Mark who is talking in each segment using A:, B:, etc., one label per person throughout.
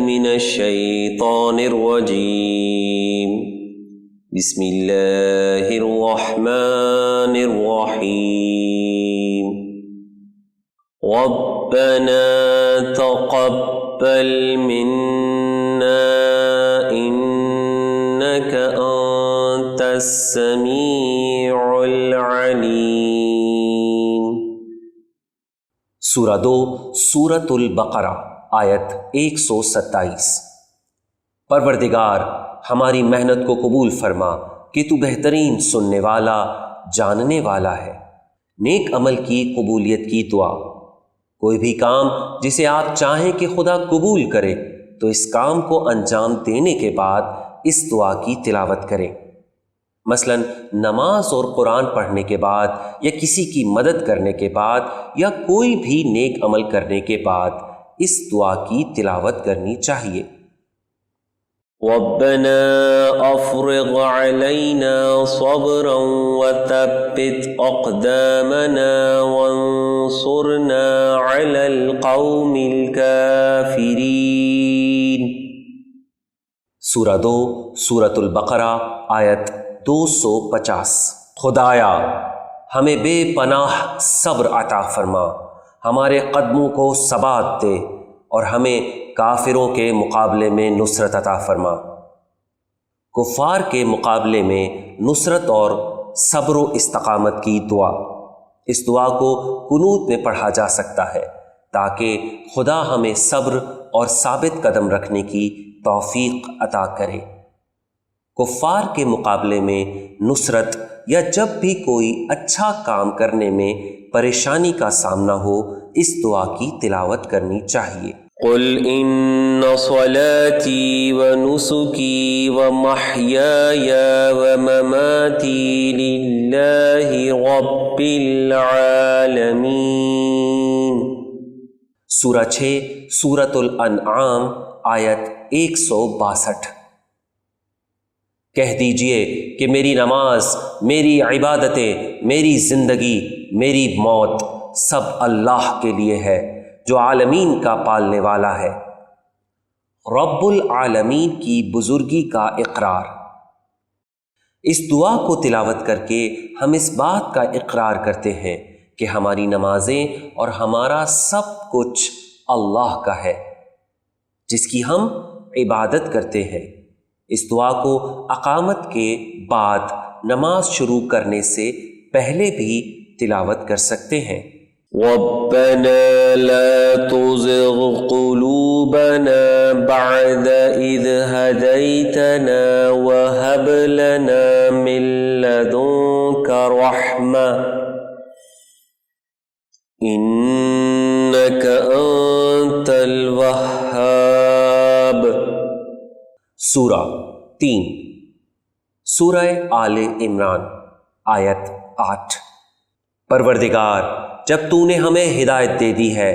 A: من الشيطان الرجيم بسم الله الرحمن الرحيم ربنا تقبل منا إنك أنت السميع العليم۔
B: سورہ 2 سورۃ البقرہ آیت 127۔ پروردگار ہماری محنت کو قبول فرما کہ تو بہترین سننے والا جاننے والا ہے۔ نیک عمل کی قبولیت کی دعا۔ کوئی بھی کام جسے آپ چاہیں کہ خدا قبول کرے تو اس کام کو انجام دینے کے بعد اس دعا کی تلاوت کریں۔ مثلا نماز اور قرآن پڑھنے کے بعد یا کسی کی مدد کرنے کے بعد یا کوئی بھی نیک عمل کرنے کے بعد اس دعا کی تلاوت کرنی چاہیے۔
A: ربنا افرغ علينا صبرا وثبت اقدامنا وانصرنا على القوم الكافرين۔
B: سورہ 2 سورۃ البقرہ آیت 250۔ خدایا ہمیں بے پناہ صبر عطا فرما، ہمارے قدموں کو ثبات دے اور ہمیں کافروں کے مقابلے میں نصرت عطا فرما۔ کفار کے مقابلے میں نصرت اور صبر و استقامت کی دعا۔ اس دعا کو قنوت میں پڑھا جا سکتا ہے تاکہ خدا ہمیں صبر اور ثابت قدم رکھنے کی توفیق عطا کرے۔ کفار کے مقابلے میں نصرت یا جب بھی کوئی اچھا کام کرنے میں پریشانی کا سامنا ہو اس دعا کی تلاوت کرنی چاہیے۔
A: قل ان صلاتي ونسكي ومحياي ومماتي لله رب العالمين۔
B: سورہ 6 سورۃ الانعام آیت 162۔ کہہ دیجئے کہ میری نماز، میری عبادتیں، میری زندگی، میری موت سب اللہ کے لیے ہے جو عالمین کا پالنے والا ہے۔ رب العالمین کی بزرگی کا اقرار۔ اس دعا کو تلاوت کر کے ہم اس بات کا اقرار کرتے ہیں کہ ہماری نمازیں اور ہمارا سب کچھ اللہ کا ہے جس کی ہم عبادت کرتے ہیں۔ اس دعا کو اقامت کے بعد نماز شروع کرنے سے پہلے بھی تلاوت کر سکتے ہیں۔
A: ربنا لا تزغ قلوبنا بعد إذ هديتنا وهب لنا من لدنك رحمة إنك أنت الوهاب۔
B: سورہ 3 سورہ آل عمران آیت 8۔ پروردگار جب تو نے ہمیں ہدایت دے دی ہے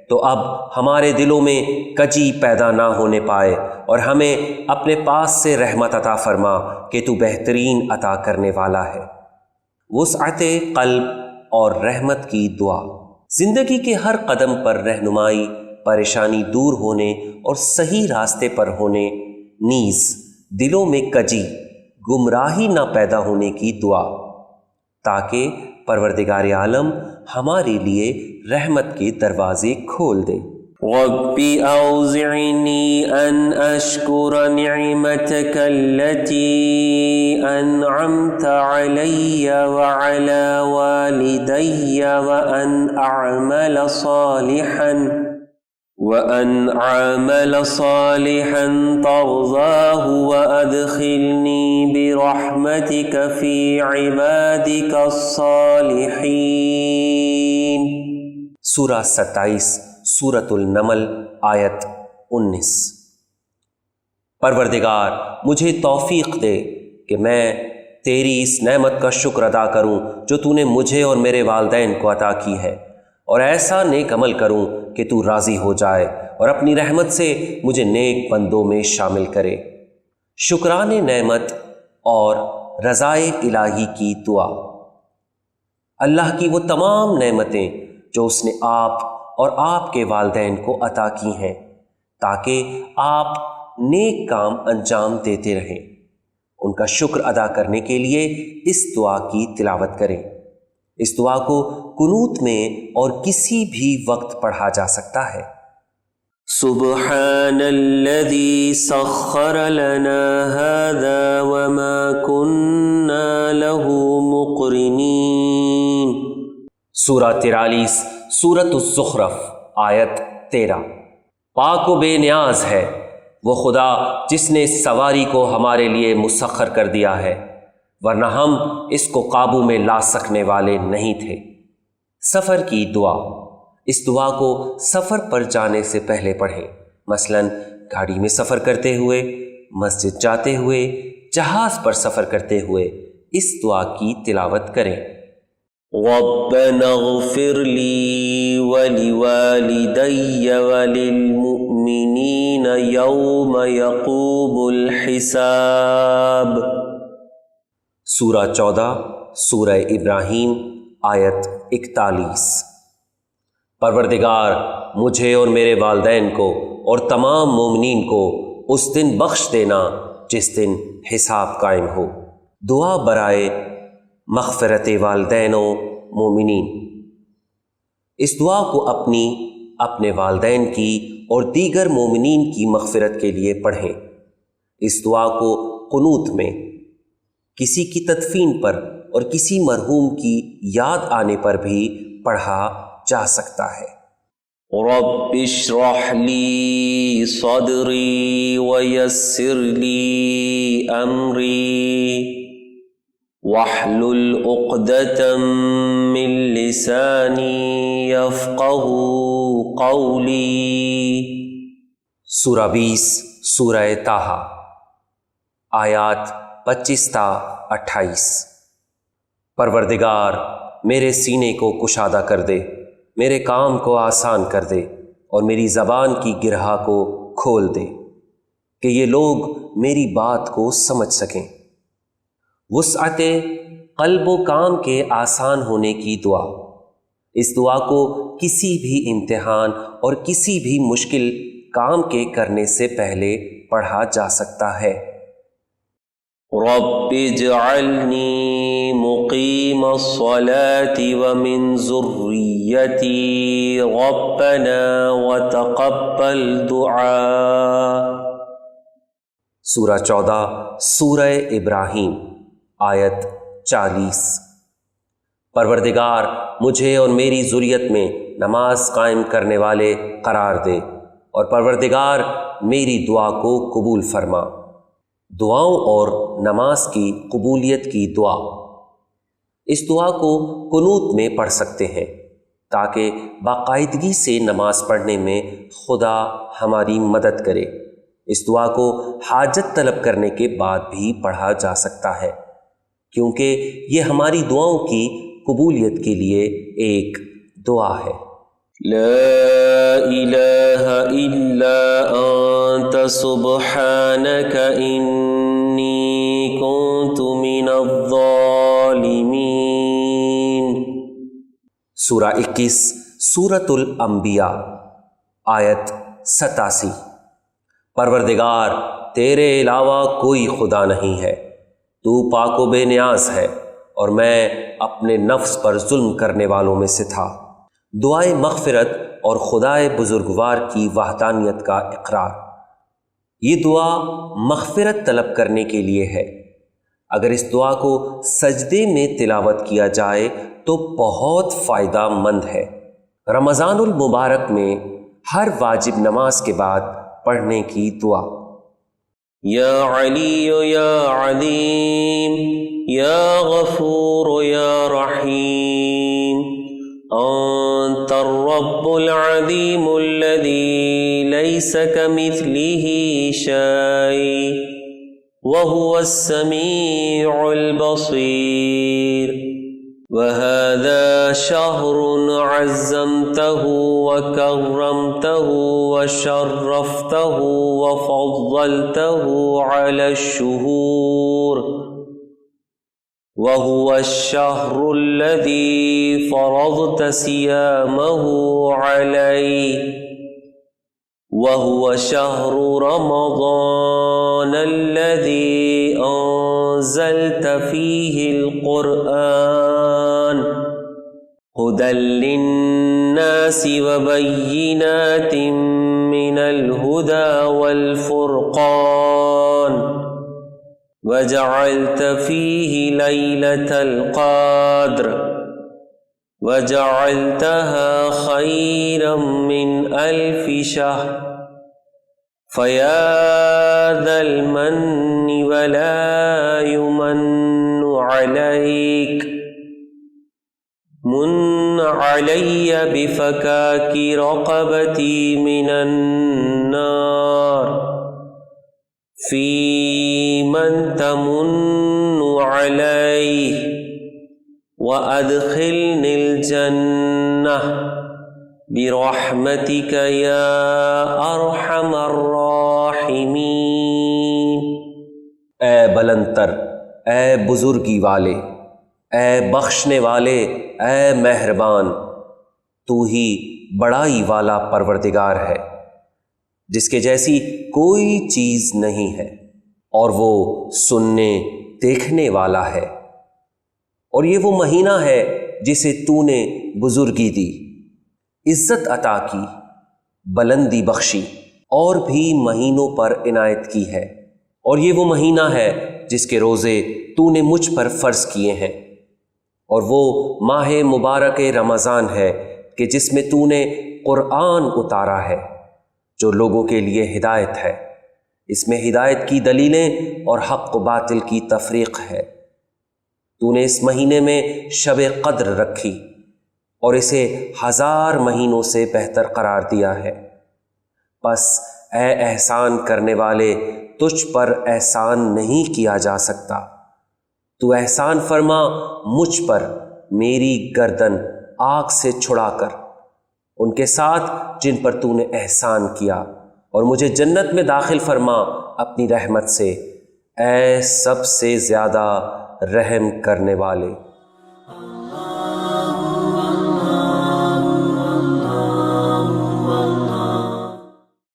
B: تو اب ہمارے دلوں میں کجی پیدا نہ ہونے پائے اور ہمیں اپنے پاس سے رحمت عطا فرما کہ تو بہترین عطا کرنے والا ہے۔ وسعت قلب اور رحمت کی دعا۔ زندگی کے ہر قدم پر رہنمائی، پریشانی دور ہونے اور صحیح راستے پر ہونے، نیز دلوں میں کجی، گمراہی نہ پیدا ہونے کی دعا، تاکہ پروردگار عالم ہمارے لیے رحمت کے دروازے کھول دے۔
A: رب اوزعنی ان اشکر نعمتک التي انعمت علی وعلى والدی وأن أعمل صالحا ترضاه وأدخلني برحمتك في عبادك الصالحين۔
B: سورہ 27 سورۃ النمل آیت 19۔ پروردگار مجھے توفیق دے کہ میں تیری اس نعمت کا شکر ادا کروں جو تو نے مجھے اور میرے والدین کو عطا کی ہے، اور ایسا نیک عمل کروں کہ تو راضی ہو جائے اور اپنی رحمت سے مجھے نیک بندوں میں شامل کرے۔ شکران نعمت اور رضائے الہی کی دعا۔ اللہ کی وہ تمام نعمتیں جو اس نے آپ اور آپ کے والدین کو عطا کی ہیں تاکہ آپ نیک کام انجام دیتے رہیں۔ ان کا شکر ادا کرنے کے لیے اس دعا کی تلاوت کریں۔ اس دعا کو قنوت میں اور کسی بھی وقت پڑھا جا سکتا ہے۔
A: سبحان الذي سخر لنا هذا وما كنا له مقرنين۔
B: سورہ 43 سورۃ الزخرف آیت 13۔ پاک و بے نیاز ہے وہ خدا جس نے اس سواری کو ہمارے لیے مسخر کر دیا ہے، ورنہ ہم اس کو قابو میں لا سکنے والے نہیں تھے۔ سفر کی دعا۔ اس دعا کو سفر پر جانے سے پہلے پڑھیں، مثلاً گاڑی میں سفر کرتے ہوئے، مسجد جاتے ہوئے، جہاز پر سفر کرتے ہوئے اس دعا کی تلاوت کریں۔
A: ربنا اغفر لي ولوالدي وللمؤمنين يوم يقوم الحساب۔
B: سورہ 14 سورہ ابراہیم آیت 41۔ پروردگار مجھے اور میرے والدین کو اور تمام مومنین کو اس دن بخش دینا جس دن حساب قائم ہو۔ دعا برائے مغفرت والدین و مومنین۔ اس دعا کو اپنے والدین کی اور دیگر مومنین کی مغفرت کے لیے پڑھیں۔ اس دعا کو قنوت میں، کسی کی تدفین پر اور کسی مرحوم کی یاد آنے پر بھی پڑھا جا سکتا ہے۔
A: رب اشرح لي صدري ويسر لي أمري واحلل عقدة من لساني يفقهوا قولي۔
B: سورہ 20 سورہ طٰہٰ آیات 25 تا 28۔ پروردگار میرے سینے کو کشادہ کر دے، میرے کام کو آسان کر دے اور میری زبان کی گرہا کو کھول دے کہ یہ لوگ میری بات کو سمجھ سکیں۔ وسعت قلب و کام کے آسان ہونے کی دعا۔ اس دعا کو کسی بھی امتحان اور کسی بھی مشکل کام کے کرنے سے پہلے پڑھا جا سکتا ہے۔
A: رب اجعلنی مقیم الصلاة ومن ذریتی ربنا وتقبل دعاء۔
B: سورہ 14 سورہ ابراہیم آیت 40۔ پروردگار مجھے اور میری ذریت میں نماز قائم کرنے والے قرار دے، اور پروردگار میری دعا کو قبول فرما۔ دعاؤں اور نماز کی قبولیت کی دعا۔ اس دعا کو قنوت میں پڑھ سکتے ہیں تاکہ باقاعدگی سے نماز پڑھنے میں خدا ہماری مدد کرے۔ اس دعا کو حاجت طلب کرنے کے بعد بھی پڑھا جا سکتا ہے، کیونکہ یہ ہماری دعاؤں کی قبولیت کے لیے ایک دعا ہے۔
A: لا الہ الا انت سبحانک انی کنت من الظالمین۔
B: سورہ 21 سورۃ الانبیاء آیت 87۔ پروردگار تیرے علاوہ کوئی خدا نہیں ہے، تو پاک و بے نیاز ہے، اور میں اپنے نفس پر ظلم کرنے والوں میں سے تھا۔ دعائے مغفرت اور خدائے بزرگوار کی وحدانیت کا اقرار۔ یہ دعا مغفرت طلب کرنے کے لیے ہے۔ اگر اس دعا کو سجدے میں تلاوت کیا جائے تو بہت فائدہ مند ہے۔ رمضان المبارک میں ہر واجب نماز کے بعد پڑھنے کی دعا۔
A: یا علی یا عظیم یا غفور یا رحیم انت الرب العظیم الذی لیس کمثلہ شیء وهو السمیع البصیر وهذا شهر عزمته وكرمته وشرفته وفضلته على الشهور وهو الشهر الذي فرضت صيامه عليه وهو شهر رمضان الذي أنزلت فيه القرآن هدى للناس وبينات من الهدى والفرقان وجعلت فيه ليلة القدر وجعلتها خيرا من 1000 شهر فيا ذا المن ولا يمن عليك من علي بفكاك رقبتي من النار في من تمن عليه وأدخلني الجنة برحمتك يا أرحم الراحمين۔
B: اے بلندتر، اے بزرگی والے، اے بخشنے والے، اے مہربان، تو ہی بڑائی والا پروردگار ہے جس کے جیسی کوئی چیز نہیں ہے، اور وہ سننے دیکھنے والا ہے۔ اور یہ وہ مہینہ ہے جسے تو نے بزرگی دی، عزت عطا کی، بلندی بخشی، اور بھی مہینوں پر عنایت کی ہے۔ اور یہ وہ مہینہ ہے جس کے روزے تو نے مجھ پر فرض کیے ہیں، اور وہ ماہ مبارک رمضان ہے کہ جس میں تو نے قرآن اتارا ہے جو لوگوں کے لیے ہدایت ہے۔ اس میں ہدایت کی دلیلیں اور حق و باطل کی تفریق ہے۔ تو نے اس مہینے میں شب قدر رکھی اور اسے 1000 مہینوں سے بہتر قرار دیا ہے۔ پس اے احسان کرنے والے، تجھ پر احسان نہیں کیا جا سکتا۔ تو احسان فرما مجھ پر میری گردن آگ سے چھڑا کر، ان کے ساتھ جن پر تو نے احسان کیا، اور مجھے جنت میں داخل فرما اپنی رحمت سے، اے سب سے زیادہ رحم کرنے والے۔